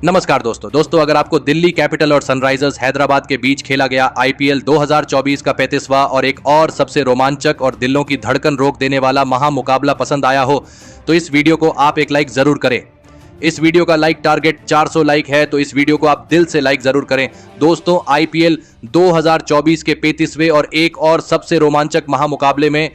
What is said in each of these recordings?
नमस्कार दोस्तों अगर आपको दिल्ली कैपिटल और सनराइजर्स हैदराबाद के बीच खेला गया आईपीएल 2024 का 35वां और एक और सबसे रोमांचक और दिलों की धड़कन रोक देने वाला महामुकाबला पसंद आया हो तो इस वीडियो को आप एक लाइक जरूर करें। इस वीडियो का लाइक टारगेट 400 लाइक है तो इस वीडियो को आप दिल से लाइक जरूर करें। दोस्तों, आईपीएल 2024 के 35वें और एक और सबसे रोमांचक महामुकाबले में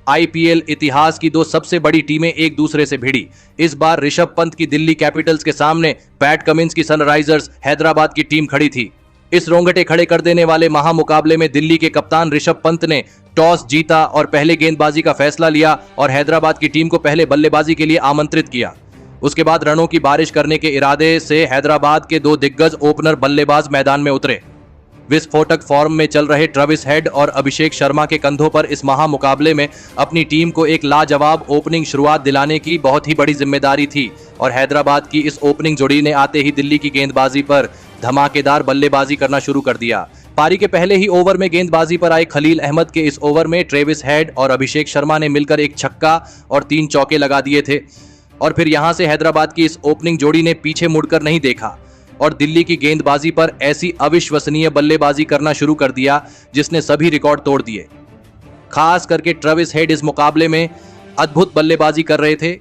आईपीएल इतिहास की दो सबसे बड़ी टीमें एक दूसरे से भिड़ी। इस बार ऋषभ पंत की दिल्ली कैपिटल्स के सामने पैट कमिंस की सनराइजर्स हैदराबाद की टीम खड़ी थी। इस रोंगटे खड़े कर देने वाले महामुकाबले में दिल्ली के कप्तान ऋषभ पंत ने टॉस जीता और पहले गेंदबाजी का फैसला लिया और हैदराबाद की टीम को पहले बल्लेबाजी के लिए आमंत्रित किया। उसके बाद रनों की बारिश करने के इरादे से हैदराबाद के दो दिग्गज ओपनर बल्लेबाज मैदान में उतरे। विस्फोटक फॉर्म में चल रहे ट्रेविस हेड और अभिषेक शर्मा के कंधों पर इस महामुकाबले में अपनी टीम को एक लाजवाब ओपनिंग शुरुआत दिलाने की बहुत ही बड़ी जिम्मेदारी थी और हैदराबाद की इस ओपनिंग जोड़ी ने आते ही दिल्ली की गेंदबाजी पर धमाकेदार बल्लेबाजी करना शुरू कर दिया। पारी के पहले ही ओवर में गेंदबाजी पर आए खलील अहमद के इस ओवर में ट्रेविस हेड और अभिषेक शर्मा ने मिलकर एक छक्का और 3 चौके लगा दिए थे और फिर यहां से हैदराबाद की इस ओपनिंग जोड़ी ने पीछे मुड़कर नहीं देखा और दिल्ली की गेंदबाजी पर ऐसी अविश्वसनीय बल्लेबाजी करना शुरू कर दिया जिसने सभी रिकॉर्ड तोड़ दिए। खास करके ट्रेविस हेड इस मुकाबले में अद्भुत बल्लेबाजी कर रहे थे।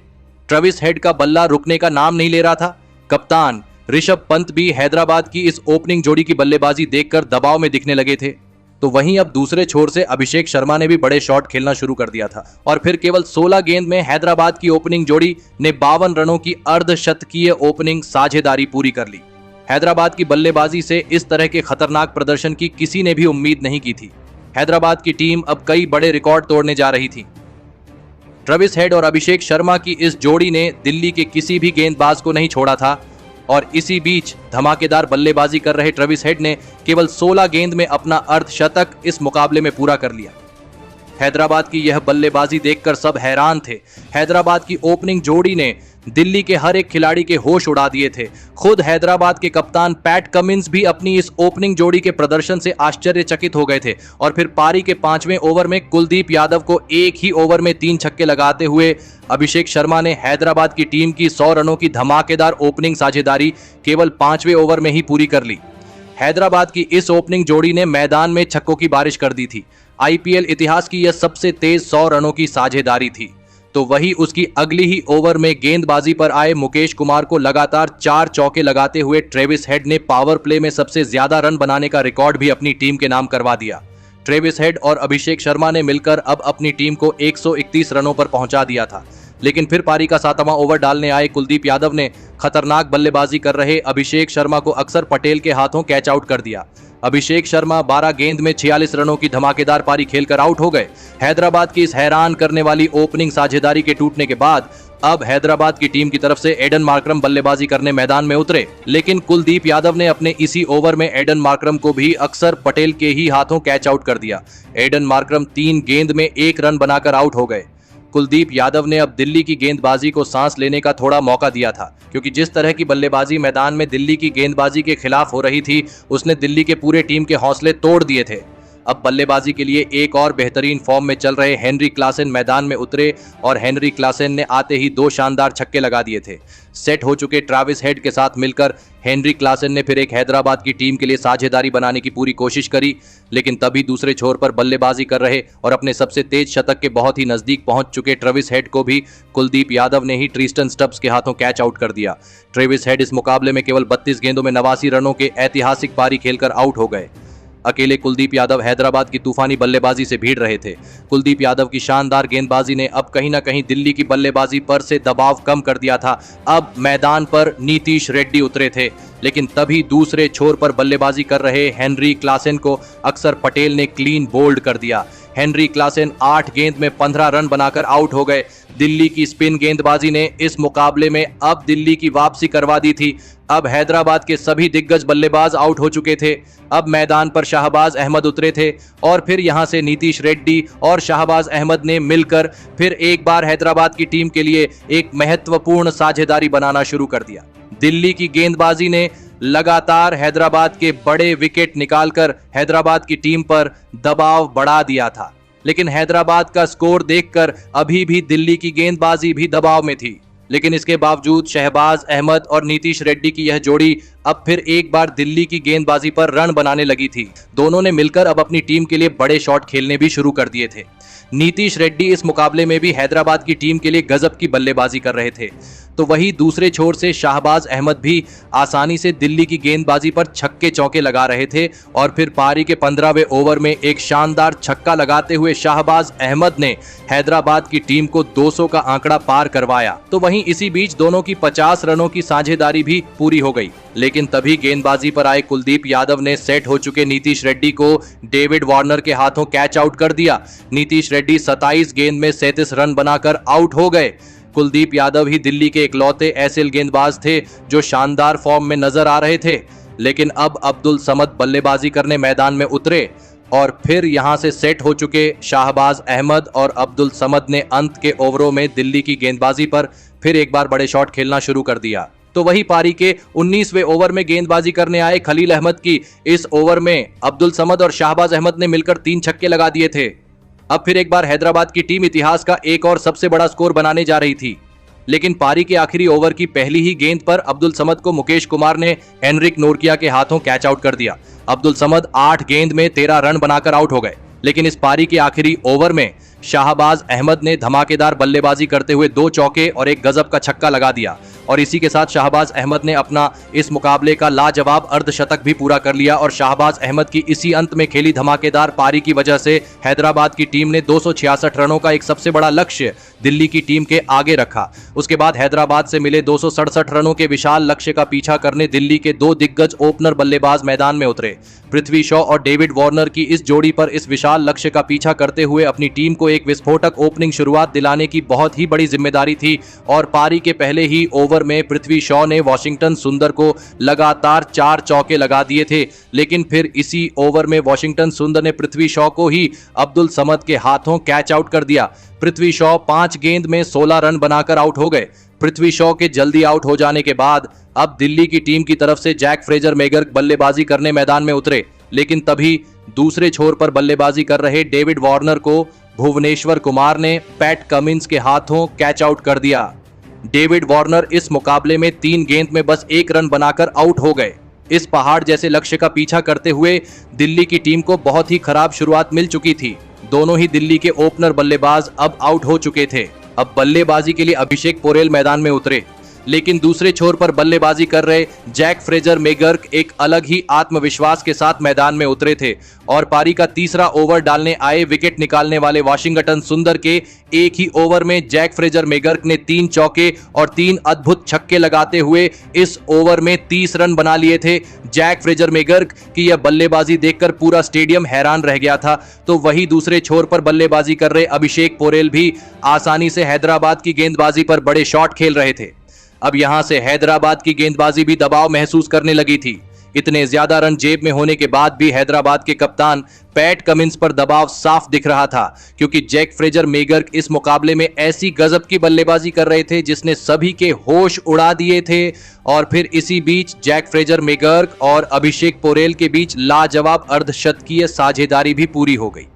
ट्रेविस हेड का बल्ला रुकने का नाम नहीं ले रहा था। कप्तान ऋषभ पंत भी हैदराबाद की इस ओपनिंग जोड़ी की बल्लेबाजी देखकर दबाव में दिखने लगे थे। तो वहीं अब दूसरे छोर से अभिषेक शर्मा ने भी बड़े शॉट खेलना शुरू कर दिया था और फिर केवल 16 गेंद में हैदराबाद की ओपनिंग जोड़ी ने 52 रनों की अर्धशतकीय ओपनिंग साझेदारी पूरी कर ली। हैदराबाद की बल्लेबाजी से इस तरह के खतरनाक प्रदर्शन की किसी ने भी उम्मीद नहीं की थी। हैदराबाद की टीम अब कई बड़े रिकॉर्ड तोड़ने जा रही थी। ट्रेविस हेड और अभिषेक शर्मा की इस जोड़ी ने दिल्ली के किसी भी गेंदबाज को नहीं छोड़ा था और इसी बीच धमाकेदार बल्लेबाजी कर रहे ट्रेविस हेड ने केवल 16 गेंद में अपना अर्धशतक इस मुकाबले में पूरा कर लिया। हैदराबाद की यह बल्लेबाजी देखकर सब हैरान थे। हैदराबाद की ओपनिंग जोड़ी ने दिल्ली के हर एक खिलाड़ी के होश उड़ा दिए थे। खुद हैदराबाद के कप्तान पैट कमिंस भी अपनी इस ओपनिंग जोड़ी के प्रदर्शन से आश्चर्यचकित हो गए थे और फिर पारी के 5वें ओवर में कुलदीप यादव को एक ही ओवर में 3 छक्के लगाते हुए अभिषेक शर्मा ने हैदराबाद की टीम की 100 रनों की धमाकेदार ओपनिंग साझेदारी केवल 5वें ओवर में ही पूरी कर ली। हैदराबाद की इस ओपनिंग जोड़ी ने मैदान में छक्कों की बारिश कर दी थी। आईपीएल इतिहास की यह सबसे तेज 100 रनों की साझेदारी थी। तो वही उसकी अगली ही ओवर में गेंदबाजी पर आए मुकेश कुमार को लगातार 4 चौके लगाते हुए ट्रेविस हेड ने पावर प्ले में सबसे ज्यादा रन बनाने का रिकॉर्ड भी अपनी टीम के नाम करवा दिया। ट्रेविस हेड और अभिषेक शर्मा ने मिलकर अब अपनी टीम को 131 रनों पर पहुंचा दिया था। लेकिन फिर पारी का 7वां ओवर डालने आए कुलदीप यादव ने खतरनाक बल्लेबाजी कर रहे अभिषेक शर्मा को अक्सर पटेल के हाथों कैच आउट कर दिया। अभिषेक शर्मा 12 गेंद में 46 रनों की धमाकेदार पारी खेलकर आउट हो गए। हैदराबाद की इस हैरान करने वाली ओपनिंग साझेदारी के टूटने के बाद अब हैदराबाद की टीम की तरफ से एडन मार्करम बल्लेबाजी करने मैदान में उतरे, लेकिन कुलदीप यादव ने अपने इसी ओवर में एडन मार्करम को भी अक्सर पटेल के ही हाथों कैच आउट कर दिया। एडन मार्करम 3 गेंद में 1 रन बनाकर आउट हो गए। कुलदीप यादव ने अब दिल्ली की गेंदबाजी को सांस लेने का थोड़ा मौका दिया था क्योंकि जिस तरह की बल्लेबाजी मैदान में दिल्ली की गेंदबाजी के खिलाफ हो रही थी उसने दिल्ली के पूरे टीम के हौसले तोड़ दिए थे। अब बल्लेबाजी के लिए एक और बेहतरीन फॉर्म में चल रहे हेनरी क्लासेन मैदान में उतरे और हेनरी क्लासेन ने आते ही 2 शानदार छक्के लगा दिए थे। सेट हो चुके ट्रेविस हेड के साथ मिलकर हेनरी क्लासेन ने फिर एक हैदराबाद की टीम के लिए साझेदारी बनाने की पूरी कोशिश करी, लेकिन तभी दूसरे छोर पर बल्लेबाजी कर रहे और अपने सबसे तेज शतक के बहुत ही नजदीक पहुंच चुके ट्रेविस हेड को भी कुलदीप यादव ने ही ट्रिस्टन स्टब्स के हाथों कैच आउट कर दिया। ट्रेविस हेड इस मुकाबले में केवल 32 गेंदों में 89 रनों के ऐतिहासिक पारी खेलकर आउट हो गए। अकेले कुलदीप यादव हैदराबाद की तूफानी बल्लेबाजी से भीड़ रहे थे। कुलदीप यादव की शानदार गेंदबाजी ने अब कहीं ना कहीं दिल्ली की बल्लेबाजी पर से दबाव कम कर दिया था। अब मैदान पर नीतीश रेड्डी उतरे थे, लेकिन तभी दूसरे छोर पर बल्लेबाजी कर रहे हेनरी क्लासेन को अक्सर पटेल ने क्लीन बोल्ड कर दिया। हेनरी क्लासेन 8 गेंद में 15 रन बनाकर आउट हो गए। दिल्ली की स्पिन गेंदबाजी ने इस मुकाबले में अब दिल्ली की वापसी करवा दी थी। अब हैदराबाद के सभी दिग्गज बल्लेबाज आउट हो चुके थे। अब मैदान पर शाहबाज अहमद उतरे थे और फिर यहां से नीतीश रेड्डी और शाहबाज अहमद ने मिलकर फिर एक बार हैदराबाद की टीम के लिए एक महत्वपूर्ण साझेदारी बनाना शुरू कर दिया। दिल्ली की गेंदबाजी ने लगातार हैदराबाद के बड़े विकेट निकालकर हैदराबाद की टीम पर दबाव बढ़ा दिया था, लेकिन हैदराबाद का स्कोर देखकर अभी भी दिल्ली की गेंदबाजी भी दबाव में थी। लेकिन इसके बावजूद शहबाज अहमद और नीतीश रेड्डी की यह जोड़ी अब फिर एक बार दिल्ली की गेंदबाजी पर रन बनाने लगी थी। दोनों ने मिलकर अब अपनी टीम के लिए बड़े शॉट खेलने भी शुरू कर दिए थे। नीतीश रेड्डी इस मुकाबले में भी हैदराबाद की टीम के लिए गजब की बल्लेबाजी कर रहे थे, तो वहीं दूसरे छोर से शाहबाज अहमद भी आसानी से दिल्ली की गेंदबाजी पर छक्के चौके लगा रहे थे और फिर पारी के 15वें ओवर में एक शानदार छक्का लगाते हुए शाहबाज अहमद ने हैदराबाद की टीम को 200 का आंकड़ा पार करवाया। तो वहीं इसी बीच दोनों की 50 रनों की साझेदारी भी पूरी हो गई, लेकिन तभी गेंदबाजी पर आए कुलदीप यादव ने सेट हो चुके नीतीश रेड्डी को डेविड वार्नर के हाथों कैच आउट कर दिया। नीतीश रेड्डी 27 गेंद में 37 रन बनाकर आउट हो गए। कुलदीप यादव ही दिल्ली के इकलौते ऐसे गेंदबाज थे जो शानदार फॉर्म में नजर आ रहे थे, लेकिन अब अब्दुल समद बल्लेबाजी करने मैदान में उतरे और फिर यहां से सेट हो चुके शाहबाज अहमद और अब्दुल समद ने अंत के ओवरों में दिल्ली की गेंदबाजी पर फिर एक बार बड़े शॉट खेलना शुरू कर दिया। तो वही पारी के 19वें ओवर में गेंदबाजी करने आए खलील अहमद की इस ओवर में अब्दुल समद और शाहबाज अहमद ने मिलकर 3 छक्के लगा दिए थे। अब फिर एक बार हैदराबाद की टीम इतिहास का एक और सबसे बड़ा स्कोर बनाने जा रही थी, लेकिन पारी के आखिरी ओवर की पहली ही गेंद पर अब्दुल समद को मुकेश कुमार ने हेनरिक नोरकिया के हाथों कैच आउट कर दिया। अब्दुल समद 8 गेंद में 13 रन बनाकर आउट हो गए, लेकिन इस पारी के आखिरी ओवर में शाहबाज अहमद ने धमाकेदार बल्लेबाजी करते हुए 2 चौके और एक गजब का छक्का लगा दिया और इसी के साथ शाहबाज अहमद ने अपना इस मुकाबले का लाजवाब अर्धशतक भी पूरा कर लिया और शाहबाज अहमद की इसी अंत में खेली धमाकेदार पारी की वजह से हैदराबाद की टीम ने 266 रनों का एक सबसे बड़ा लक्ष्य दिल्ली की टीम के आगे रखा। उसके बाद हैदराबाद से मिले 267 रनों के विशाल लक्ष्य का पीछा करने दिल्ली के 2 दिग्गज ओपनर बल्लेबाज मैदान में उतरे। पृथ्वी शॉ और डेविड वार्नर की इस जोड़ी पर इस विशाल लक्ष्य का पीछा करते हुए अपनी टीम को एक विस्फोटक ओपनिंग शुरुआत दिलाने की बहुत ही बड़ी जिम्मेदारी थी और पारी के पहले ही ओवर में पृथ्वी शॉ ने वॉशिंगटन सुंदर को लगातार 4 चौके लगा दिए थे, लेकिन फिर इसी ओवर में वॉशिंगटन सुंदर ने पृथ्वी शॉ को ही अब्दुल समद के हाथों कैच आउट कर दिया। पृथ्वी शॉ 5 गेंद में 16 रन बनाकर आउट हो गए। पृथ्वी शॉ के जल्दी आउट हो जाने के बाद अब दिल्ली की टीम की तरफ से जैक फ्रेजर मैगर्क बल्लेबाजी करने मैदान में उतरे, लेकिन तभी दूसरे छोर पर बल्लेबाजी कर रहे डेविड वार्नर को भुवनेश्वर कुमार ने पैट कमिंस के हाथों कैच आउट कर दिया। डेविड वार्नर इस मुकाबले में 3 गेंद में बस 1 रन बनाकर आउट हो गए। इस पहाड़ जैसे लक्ष्य का पीछा करते हुए दिल्ली की टीम को बहुत ही खराब शुरुआत मिल चुकी थी। दोनों ही दिल्ली के ओपनर बल्लेबाज अब आउट हो चुके थे। अब बल्लेबाजी के लिए अभिषेक पोरेल मैदान में उतरे, लेकिन दूसरे छोर पर बल्लेबाजी कर रहे जैक फ्रेजर मैगर्क एक अलग ही आत्मविश्वास के साथ मैदान में उतरे थे और पारी का तीसरा ओवर डालने आए विकेट निकालने वाले वॉशिंगटन सुंदर के एक ही ओवर में जैक फ्रेजर मैगर्क ने 3 चौके और 3 अद्भुत छक्के लगाते हुए इस ओवर में 30 रन बना लिए थे। जैक फ्रेजर मैगर्क की यह बल्लेबाजी देखकर पूरा स्टेडियम हैरान रह गया था। तो वही दूसरे छोर पर बल्लेबाजी कर रहे अभिषेक पोरेल भी आसानी से हैदराबाद की गेंदबाजी पर बड़े शॉट खेल रहे थे। अब यहां से हैदराबाद की गेंदबाजी भी दबाव महसूस करने लगी थी। इतने ज्यादा रन जेब में होने के बाद भी हैदराबाद के कप्तान पैट कमिंस पर दबाव साफ दिख रहा था, क्योंकि जैक फ्रेजर मैगर्क इस मुकाबले में ऐसी गजब की बल्लेबाजी कर रहे थे जिसने सभी के होश उड़ा दिए थे। और फिर इसी बीच जैक फ्रेजर मैगर्क और अभिषेक पोरेल के बीच लाजवाब अर्धशतकीय साझेदारी भी पूरी हो गई।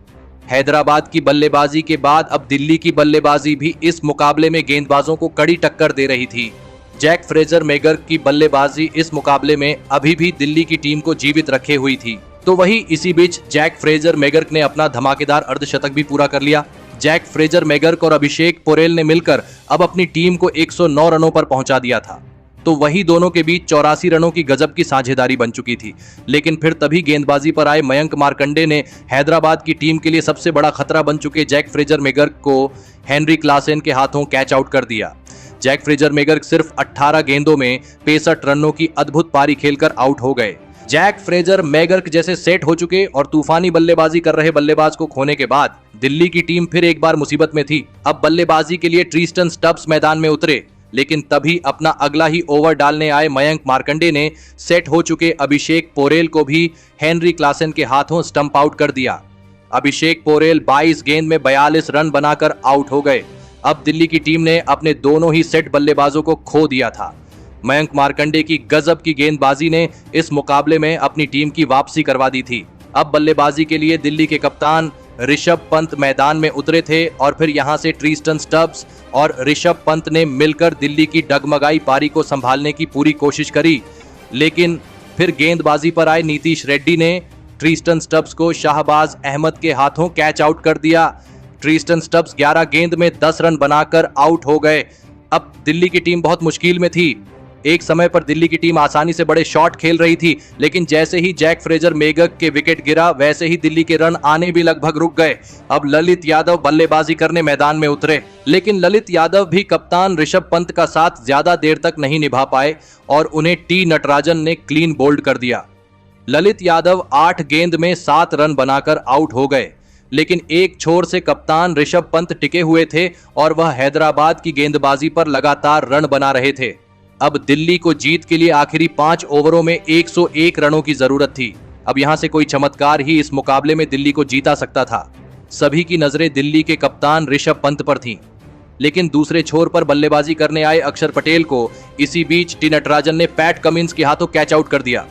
हैदराबाद की बल्लेबाजी के बाद अब दिल्ली की बल्लेबाजी भी इस मुकाबले में गेंदबाजों को कड़ी टक्कर दे रही थी। जैक फ्रेजर मैगर्क की बल्लेबाजी इस मुकाबले में अभी भी दिल्ली की टीम को जीवित रखे हुई थी। तो वही इसी बीच जैक फ्रेजर मैगर्क ने अपना धमाकेदार अर्धशतक भी पूरा कर लिया। जैक फ्रेजर मैगर्क और अभिषेक पोरेल ने मिलकर अब अपनी टीम को 109 रनों पर पहुंचा दिया था। तो वही दोनों के बीच 84 रनों की गजब की साझेदारी बन चुकी थी। लेकिन फिर तभी गेंदबाजी पर आए मयंक मार्कंडे ने हैदराबाद की टीम के लिए सबसे बड़ा खतरा बन चुके जैक फ्रेजर मैगर्क को हेनरिक क्लासेन के हाथों कैच आउट कर दिया। जैक फ्रेजर मैगर्क सिर्फ 18 गेंदों में 65 रनों की अद्भुत पारी खेलकर आउट हो गए। जैक फ्रेजर मैगर्क जैसे सेट हो चुके और तूफानी बल्लेबाजी कर रहे बल्लेबाज को खोने के बाद दिल्ली की टीम फिर एक बार मुसीबत में थी। अब बल्लेबाजी के लिए ट्रिस्टन स्टब्स मैदान में उतरे, लेकिन तभी अपना अगला ही ओवर डालने आए मयंक मार्कंडे ने सेट हो चुके अभिषेक पोरेल को भी हेनरी क्लासेन के हाथों स्टंप आउट कर दिया। अभिषेक पोरेल 22 गेंद में 42 रन बनाकर आउट हो गए। अब दिल्ली की टीम ने अपने दोनों ही सेट बल्लेबाजों को खो दिया था। मयंक मार्कंडे की गजब की गेंदबाजी ने इस मुकाबले में अपनी टीम की वापसी करवा दी थी। अब बल्लेबाजी के लिए दिल्ली के कप्तान ऋषभ पंत मैदान में उतरे थे और फिर यहां से ट्रिस्टन स्टब्स और ऋषभ पंत ने मिलकर दिल्ली की डगमगाई पारी को संभालने की पूरी कोशिश करी, लेकिन फिर गेंदबाजी पर आए नीतीश रेड्डी ने ट्रिस्टन स्टब्स को शाहबाज अहमद के हाथों कैच आउट कर दिया। ट्रिस्टन स्टब्स 11 गेंद में 10 रन बनाकर आउट हो गए। अब दिल्ली की टीम बहुत मुश्किल में थी। एक समय पर दिल्ली की टीम आसानी से बड़े शॉट खेल रही थी, लेकिन जैसे ही जैक फ्रेजर मेगक के विकेट गिरा वैसे ही दिल्ली के रन आने भी लगभग रुक गए। अब ललित यादव बल्लेबाजी करने मैदान में उतरे, लेकिन ललित यादव भी कप्तान ऋषभ पंत का साथ ज्यादा देर तक नहीं निभा पाए और उन्हें टी नटराजन ने क्लीन बोल्ड कर दिया। ललित यादव 8 गेंद में 7 रन बनाकर आउट हो गए, लेकिन एक छोर से कप्तान ऋषभ पंत टिके हुए थे और वह हैदराबाद की गेंदबाजी पर लगातार रन बना रहे थे। अब दिल्ली को जीत के लिए आखिरी 5 ओवरों में 101 रनों की जरूरत थी। अब यहां से कोई चमत्कार ही इस मुकाबले में दिल्ली को जीता सकता था। सभी की नजरें दिल्ली के कप्तान ऋषभ पंत पर थीं, लेकिन दूसरे छोर पर बल्लेबाजी करने आए अक्षर पटेल को इसी बीच टी नटराजन ने पैट कमिंस के हाथों कैच आउट कर दिया।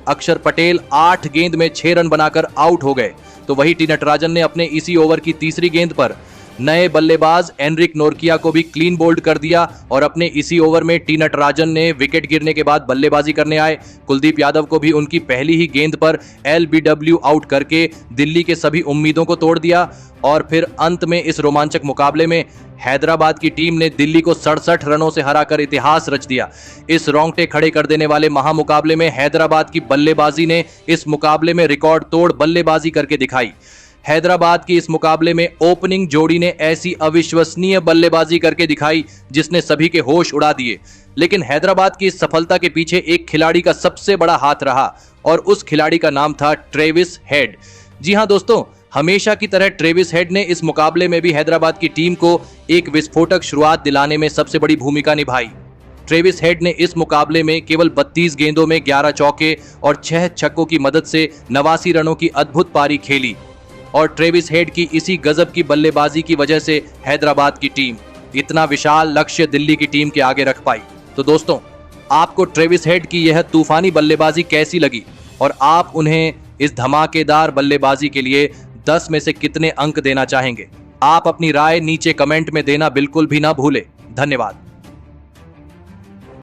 अक्षर पटेल 8 गेंद में 6 रन बनाकर आउट हो गए, तो वही टी नटराजन ने अपने इसी ओवर की तीसरी गेंद पर नए बल्लेबाज एनरिक नोरकिया को भी क्लीन बोल्ड कर दिया और अपने इसी ओवर में टी नटराजन ने विकेट गिरने के बाद बल्लेबाजी करने आए कुलदीप यादव को भी उनकी पहली ही गेंद पर एलबीडब्ल्यू आउट करके दिल्ली के सभी उम्मीदों को तोड़ दिया। और फिर अंत में इस रोमांचक मुकाबले में हैदराबाद की टीम ने दिल्ली को 67 रनों से हराकर इतिहास रच दिया। इस रोंगटे खड़े कर देने वाले महामुकाबले में हैदराबाद की बल्लेबाजी ने इस मुकाबले में रिकॉर्ड तोड़ बल्लेबाजी करके दिखाई। हैदराबाद की इस मुकाबले में ओपनिंग जोड़ी ने ऐसी अविश्वसनीय बल्लेबाजी करके दिखाई जिसने सभी के होश उड़ा दिए। लेकिन हैदराबाद की इस सफलता के पीछे एक खिलाड़ी का सबसे बड़ा हाथ रहा और उस खिलाड़ी का नाम था ट्रेविस हेड। जी हां दोस्तों, हमेशा की तरह ट्रेविस हेड ने इस मुकाबले में भी हैदराबाद की टीम को एक विस्फोटक शुरुआत दिलाने में सबसे बड़ी भूमिका निभाई। ट्रेविस हेड ने इस मुकाबले में केवल 32 गेंदों में 11 चौके और 6 छक्कों की मदद से 89 रनों की अद्भुत पारी खेली और ट्रेविस हेड की इसी गजब की बल्लेबाजी की वजह से हैदराबाद की टीम इतना विशाल लक्ष्य दिल्ली की टीम के आगे रख पाई। तो दोस्तों, आपको ट्रेविस हेड की यह तूफानी बल्लेबाजी कैसी लगी और आप उन्हें इस धमाकेदार बल्लेबाजी के लिए 10 में से कितने अंक देना चाहेंगे? आप अपनी राय नीचे कमेंट में देना बिल्कुल भी ना भूलें। धन्यवाद।